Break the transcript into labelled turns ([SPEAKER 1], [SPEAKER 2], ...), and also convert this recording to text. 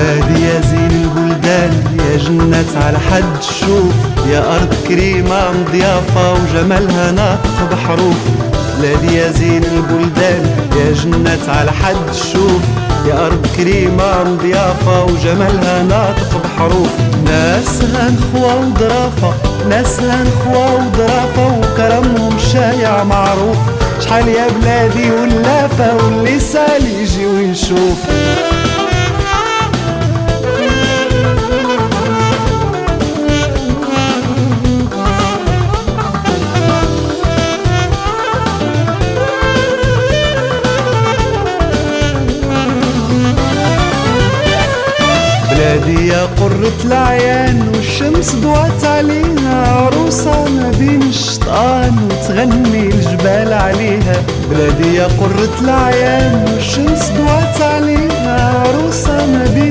[SPEAKER 1] بلادي يا زين البلدان، يا جنة على حد شوف، يا أرض كريمة مضيافة وجمالها ناطق بحروف. بلادي يا زين البلدان، يا جنة على حد شوف، يا أرض كريمة مضيافة وجمالها ناطق بحروف. ناسها نخوة وظرافة، ناسها نخوة وظرافة وكرمهم شايع معروف. شحال يا بلادي ولافة واللي سال يجي ويشوف. بلادي يا قرة العيان والشمس ضوات عليها، عروسة ما بين الشطآن وتغني الجبال عليها. بلادي يا قرة العيان والشمس ضوات عليها، عروسة ما بين